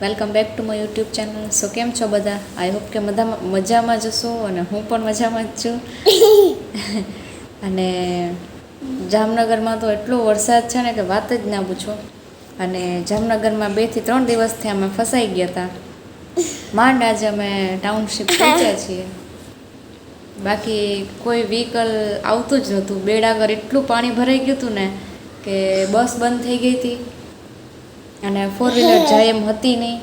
Welcome back to my YouTube channel. So કેમ છો બધા? આઈ હોપ કે મજામાં જ હશો અને હું પણ મજામાં જ છું. અને જામનગરમાં તો એટલો વરસાદ છે ને કે વાત જ ના પૂછો. અને જામનગરમાં 2 થી 3 દિવસથી અમે ફસાઈ ગયા હતા. માંડ આજે અમે ટાઉનશીપ પહોંચ્યા છીએ. બાકી કોઈ વ્હીકલ આવતું જ નહોતું. બેડાગર એટલું પાણી ભરાઈ ગયું હતું ને કે બસ બંધ થઈ ગઈ હતી અને 4 વ્હીલર જાય એમ હતી નહીં.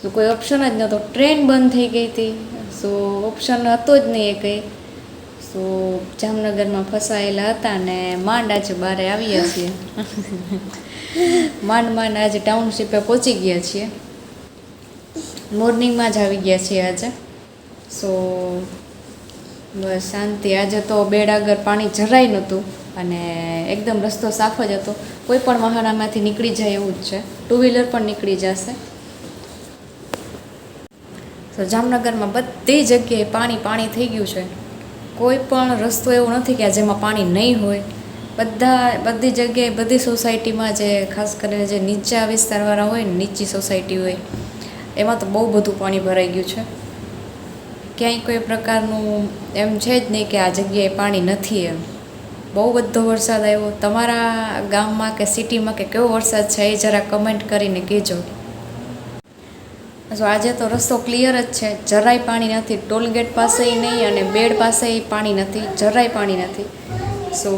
તો કોઈ ઓપ્શન જ નહોતો. ટ્રેન બંધ થઈ ગઈ હતી. સો ઓપ્શન હતો જ નહીં એ કંઈ. સો જામનગરમાં ફસાયેલા હતા ને માંડ આજે બહાર આવ્યા છીએ. માંડ આજે ટાઉનશીપે પહોંચી ગયા છીએ. મોર્નિંગમાં જ આવી ગયા છીએ આજે. સો બસ શાંતિ. આજે તો બેડાગર પાણી જરાય નહોતું અને એકદમ રસ્તો સાફ જ હતો. કોઈ પણ વાહન આમાંથી નીકળી જાય એવું જ છે. 2 વ્હીલર પણ નીકળી જશે. તો જામનગરમાં બધી જગ્યાએ પાણી થઈ ગયું છે. કોઈ પણ રસ્તો એવો નથી કે જેમાં પાણી નહીં હોય. બધી જગ્યાએ બધી સોસાયટીમાં જે ખાસ કરીને જે નીચા વિસ્તારવાળા હોય ને, નીચી સોસાયટી હોય, એમાં તો બહુ બધું પાણી ભરાઈ ગયું છે. ક્યાંય કોઈ પ્રકારનું એમ છે જ નહીં કે આ જગ્યાએ પાણી નથી એમ. બહુ બધો વરસાદ આવ્યો. તમારા ગામમાં કે સિટીમાં કે કેવો વરસાદ છે એ જરા કમેન્ટ કરીને કહેજો. તો આજે તો રસ્તો ક્લિયર જ છે. જરાય પાણી નથી. ટોલગેટ પાસે નહીં અને બેડ પાસે પાણી નથી. જરાય પાણી નથી. સો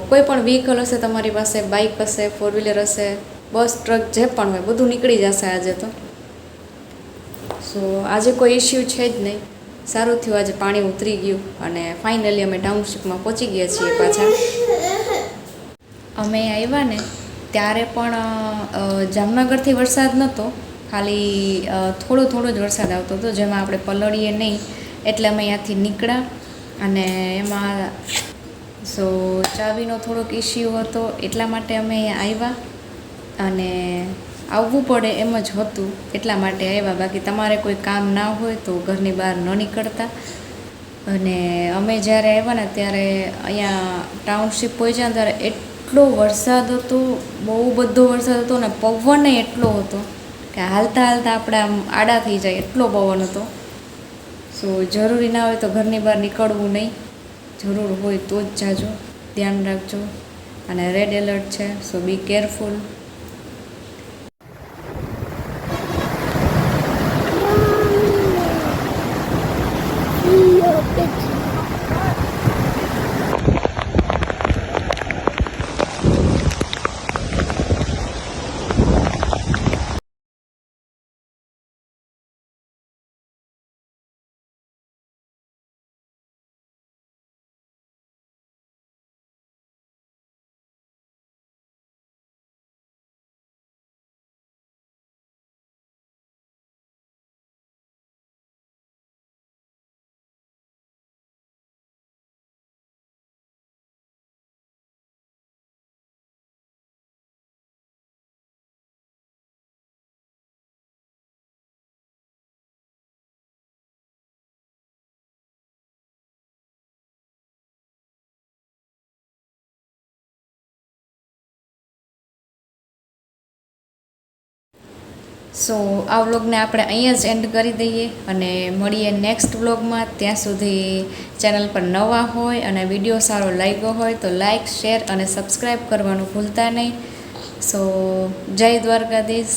કોઈ પણ વ્હીકલ હશે તમારી પાસે, બાઇક હશે, 4 વ્હીલર હશે, બસ, ટ્રક, જે પણ હોય બધું નીકળી જશે આજે તો. સો આજે કોઈ ઇસ્યુ છે જ નહીં. સારું થયું આજે પાણી ઉતરી ગયું અને ફાઇનલી અમે ટાઉનશીપમાં પહોંચી ગયા છીએ પાછા. અમે આવ્યા ને ત્યારે પણ જામનગરથી વરસાદ નહોતો. ખાલી થોડો જ વરસાદ આવતો હતો, જેમાં આપણે પલળીએ નહીં. એટલે અમે અહીંયાથી નીકળ્યા અને એમાં સો ચાવીનો થોડોક ઇસ્યુ હતો, એટલા માટે અમે અહીંયા આવ્યા અને આવવું પડે એમ જ હતું એટલા માટે આવ્યા. બાકી તમારે કોઈ કામ ના હોય તો ઘરની બહાર ન નીકળતા. અને અમે જ્યારે આવ્યા ને ત્યારે અહીંયા ટાઉનશીપ પહોંચ્યા ત્યારે એટલો વરસાદ હતો, બહુ બધો વરસાદ હતો ને પવન એટલો હતો કે હાલતા આપણે આમ આડા થઈ જાય એટલો પવન હતો. સો જરૂરી ના હોય તો ઘરની બહાર નીકળવું નહીં. જરૂર હોય તો જ જાજો. ધ્યાન રાખજો. અને રેડ એલર્ટ છે, સો બી કેરફુલ. સો આ વ્લોગને આપણે અહીંયા જ એન્ડ કરી દઈએ અને મળીએ નેક્સ્ટ વ્લોગમાં. ત્યાં સુધી ચેનલ પર નવા હોય અને વિડીયો સારો લાગ્યો હોય તો લાઇક, શેર અને સબસ્ક્રાઈબ કરવાનું ભૂલતા નહીં. સો જય દ્વારકાધીશ.